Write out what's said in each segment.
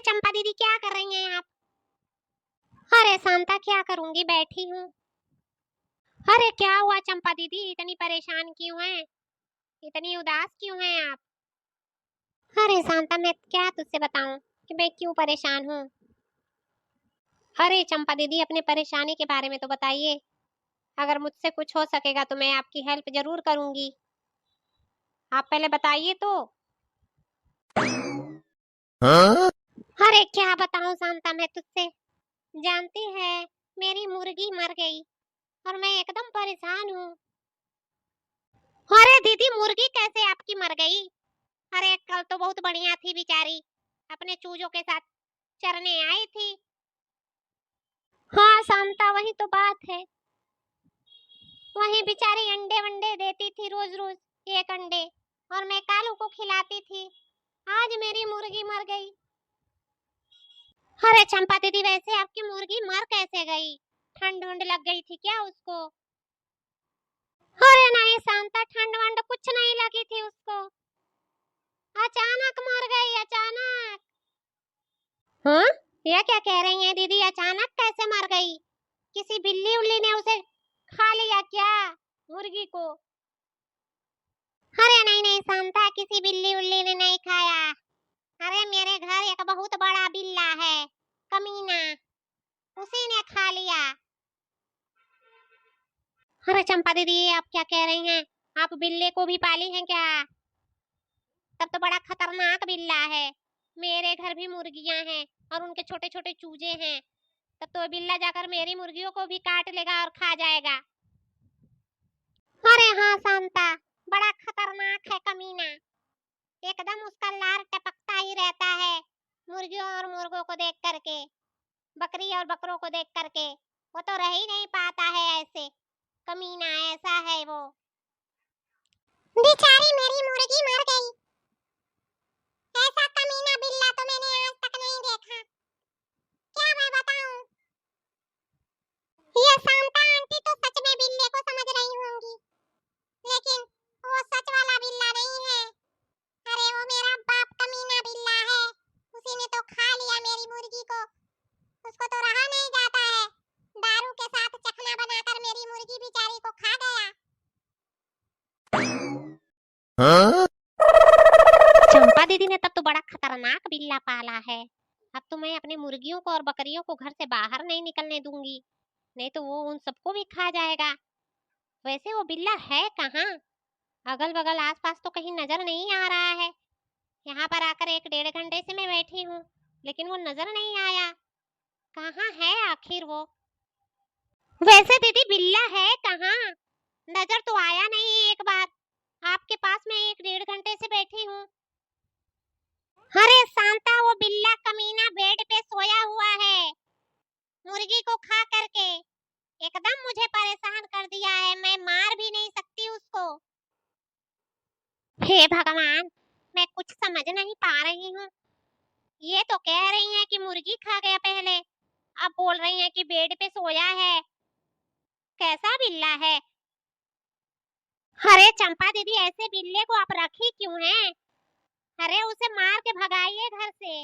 चंपा दीदी क्या कर रही हैं आप? अरे शांता क्या करूंगी, बैठी हूँ। अरे क्या हुआ चंपा दीदी, इतनी परेशान क्यों हैं? इतनी उदास क्यों हैं आप? अरे शांता मैं क्या तुझसे बताऊं कि मैं क्यों परेशान हूँ। अरे चंपा दीदी अपने परेशानी के बारे में तो बताइए। अगर मुझसे कुछ हो सकेगा तो मैं आपकी हेल्प जरूर करूंगी। आप पहले बताइए तो। हाँ? अरे क्या बताऊं शांता मैं तुझसे, जानती है मेरी मुर्गी मर गई और मैं एकदम परेशान हूँ। अरे दीदी मुर्गी कैसे आपकी मर गई? अरे कल तो बहुत बढ़िया थी बेचारी, अपने चूजों के साथ चरने आई थी। हाँ शांता वही तो बात है, वही बेचारी अंडे वंडे देती थी रोज रोज, एक अंडे, और मैं कालू को खिलाती थी। आज मेरी मुर्गी मर गई। अरे चंपा दीदी वैसे आपकी मुर्गी मर कैसे गई? ठंड वंड लग गई थी क्या उसको? अरे नहीं शांता, ठंड वंड कुछ नहीं लगी थी उसको, अचानक मर गई अचानक। हाँ? ये क्या कह रही हैं दीदी, अचानक कैसे मर गई? किसी बिल्ली उल्ली ने उसे खा लिया क्या, मुर्गी को? अरे नहीं नहीं शांता, किसी बिल्ली उल्ली ने नहीं खाया। अरे मेरे घर एक बहुत बड़ा बिल्ला है, कमीना, उसी ने खा लिया। अरे चंपा दीदी आप क्या कह रही हैं? आप बिल्ले को भी पाली हैं क्या? तब तो बड़ा खतरनाक बिल्ला है। मेरे घर भी मुर्गियां हैं और उनके छोटे छोटे चूजे हैं। तब तो बिल्ला जाकर मेरी मुर्गियों को भी काट लेगा और खा जाएगा। अरे हाँ शांता, बड़ा खतरनाक है कमीना, एकदम उसका लार टपकता ही रहता है मुर्गियों और मुर्गों को देख करके, बकरी और बकरों को देख करके। वो तो रह ही नहीं पाता है ऐसे, कमीना ऐसा है वो। बेचारी मेरी मुर्गी मर गई, ऐसा कमीना बिल्ला तो मैंने आज तक नहीं देखा। क्या मैं बताऊं? ये शांता आंटी तो सच में बिल्ले को समझ रही होंगी, लेकिन वो सच वाला बिल्ला नहीं है। अरे वो मेरा बाप कमीना बिल्ला है, उसी ने तो खा लिया मेरी मुर्गी को। उसको तो रहा नहीं जाता है, दारू के साथ चखना बनाकर मेरी मुर्गी बेचारी को खा गया। हाँ? चंपा दीदी ने तब तो बड़ा खतरनाक बिल्ला पाला है। अब तो मैं अपनी मुर्गियों को और बकरियों को घर से बाहर नहीं निकलने दूंगी, नहीं तो वो उन सबको भी खा जाएगा। वैसे वो बिल्ला है कहाँ? अगल बगल आसपास तो कहीं नजर नहीं आ रहा है। यहाँ पर आकर 1 डेढ़ घंटे से मैं बैठी हूँ, लेकिन वो नजर नहीं आया। कहाँ है आखिर वो? वैसे दीदी बिल्ला है कहाँ? नजर तो आया नहीं एक बार, आपके पास मैं 1 डेढ़ घंटे से बैठी हूँ। अरे शांता वो बिल्ला कमीना बेड पे सोया हुआ है, मुर्गी को खा करके एकदम मुझे परेशान कर दिया है। मैं मार भी नहीं सकती उसको। हे भगवान, मैं कुछ समझ नहीं पा रही हूँ। ये तो कह रही हैं कि मुर्गी खा गया पहले, अब बोल रही हैं कि बेड पे सोया है। कैसा बिल्ला है? अरे चंपा दीदी ऐसे बिल्ले को आप रखी क्यों हैं? अरे उसे मार के भगाइए घर से,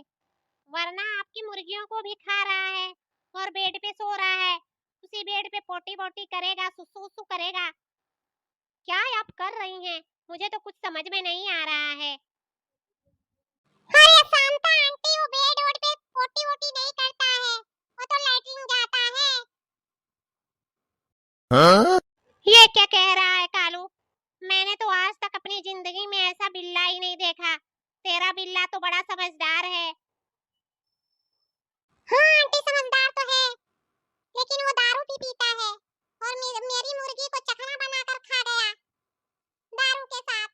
वरना आपकी मुर्गियों को भी खा रहा है और बेड पे सो रहा है। उसी बेड पे पोटी वोटी करेगा, सुसु सु करेगा। क्या आप कर रही हैं? मुझे तो कुछ समझ में नहीं आ रहा है। अरे शांता आंटी वो बेड वोड पे पोटी वोटी नहीं करता है, वो तो लैट्रिन जाता है। हाँ? ये क्या कह रहा है कालू? मैंने तो आज तक अपनी जिंदगी में ऐसा बिल्ला ही नहीं देखा। तेरा बिल्ला तो बड़ा समझदार है। हाँ आंटी समझदार तो है, लेकिन वो दारू भी पीता है और मेरी मुर्गी को चखना बनाकर खा गया दारू के साथ।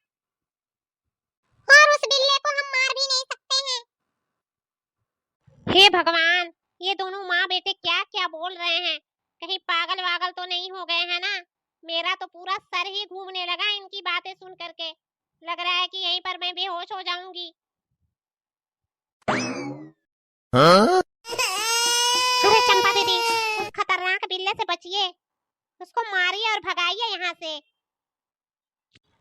और उस बिल्ले को हम मार भी नहीं सकते हैं। हे भगवान, ये दोनों माँ बेटे क्या क्या बोल रहे हैं? कहीं पागल वागल तो नहीं हो गए हैं ना? मेरा तो पूरा सर ही घूमने लगा इनकी बातें सुन करके। लग रहा है कि यहीं पर मैं बेहोश हो जाऊंगी। हाँ? अरे चंपा दीदी, उस खतरनाक बिल्ले से बचिए, उसको मारिए और भगाइए यहाँ से।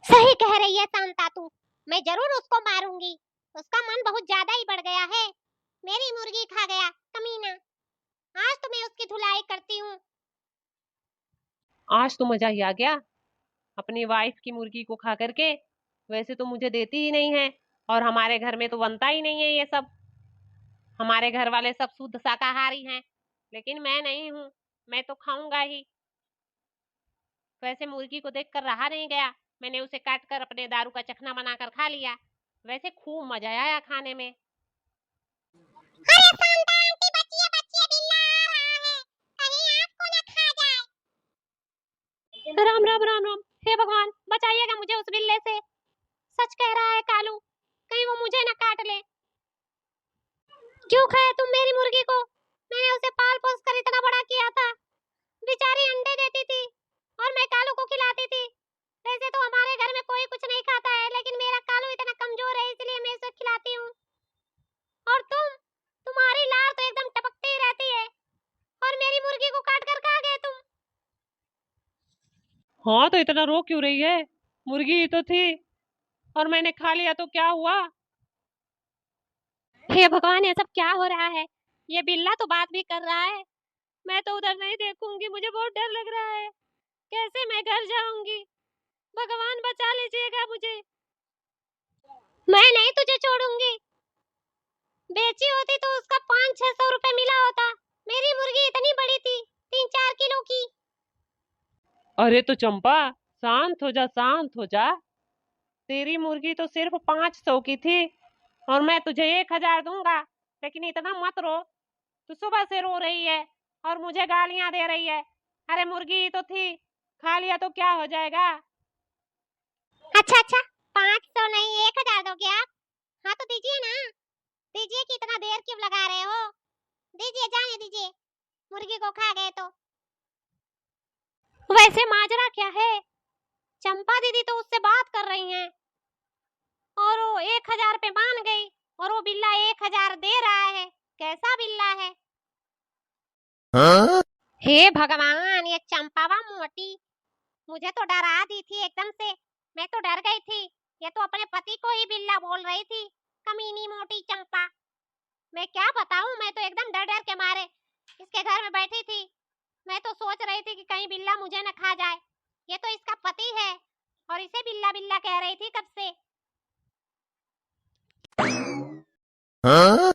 सही कह रही है शांता तू, मैं जरूर उसको मारूंगी। उसका मन बहुत ज्यादा ही बढ़ गया है, मेरी मुर्गी खा गया कमीना। आज तो मैं उसकी धुलाई करती हूँ। आज तो मजा ही आ गया अपनी वाइफ की मुर्गी को खा करके। वैसे तो मुझे देती ही नहीं है और हमारे घर में तो बनता ही नहीं है ये सब। हमारे घर वाले सब शुद्ध शाकाहारी हैं, लेकिन मैं नहीं हूँ, मैं तो खाऊंगा ही। वैसे मुर्गी को देखकर रहा नहीं गया, मैंने उसे काट कर अपने दारू का चखना बनाकर खा लिया। वैसे खूब मजा आया खाने में। अरे शांता आंटी, बचिए बचिए, बिल्ला आ रहा है, कहीं आपको न खा जाए। राम राम राम राम, हे भगवान बचाइएगा मुझे उस बिल्ले से। सच कह रहा है कालू, कहीं वो मुझे न काट ले। क्यों खाया तुम मेरी मुर्गी को? मैंने उसे पाल पोस कर इतना बड़ा किया था। बेचारी अंडे देती थी और मैं कालू को खिलाती थी। वैसे तो हमारे घर में कोई कुछ नहीं खाता है, लेकिन मेरा कालू इतना कमजोर है इसलिए मैं उसे खिलाती हूँ। और तुम्हारी लार तो एकदम टपकती ही रहती है और मेरी मुर्गी को काट कर खा गए तुम। हाँ तो इतना रो क्यों रही है? मुर्गी ही तो थी और मैंने खा लिया तो क्या हुआ? हे भगवान, ये सब क्या हो रहा है? ये बिल्ला तो बात भी कर रहा है। मैं तो उधर नहीं देखूंगी, मुझे बहुत डर लग रहा है। कैसे मैं घर जाऊंगी? भगवान बचा लीजिएगा मुझे। मैं नहीं तुझे छोड़ूंगी। बेची होती तो उसका 500-600 रुपए मिला होता। मेरी मुर्गी इतनी बड़ी थी, 3-4 किलो की। अरे तो चंपा, शांत हो जा, शांत हो जा। तेरी मुर्गी तो सिर्फ 500 की थी और मैं तुझे 1000 दूंगा। लेकिन इतना मत रो, तू सुबह से रो रही है और मुझे गालियां दे रही है। अरे मुर्गी ही तो थी, खा लिया तो क्या हो जाएगा? अच्छा अच्छा, 500 नहीं 1000 दोगे आप? हाँ तो दीजिए ना, दीजिए कि इतना देर क्यों लगा रहे हो? दीजिए, जाने दीजिए, मुर्गी को खा गए तो। वैसे माजरा क्या है? चंपा दीदी तो उससे बात कर रही हैं और वो 1000 पे मान गई और वो बिल्ला 1000 दे रहा है। कैसा बिल्ला है? हाँ? हे भगवान, ये चंपावा मोटी मुझे तो डरा दी थी एकदम से। मैं तो डर गई थी। ये तो अपने पति को ही बिल्ला बोल रही थी। कमीनी मोटी चंपा। मैं क्या बताऊं, मैं तो एकदम डर डर के मारे इसके घर में बैठी थी। मैं तो सोच रही थी कि कहीं बिल्ला मुझे न खा जाए। ये तो इसका पति है और इसे बिल्ला बिल्ला कह रही थी कब से। हाँ?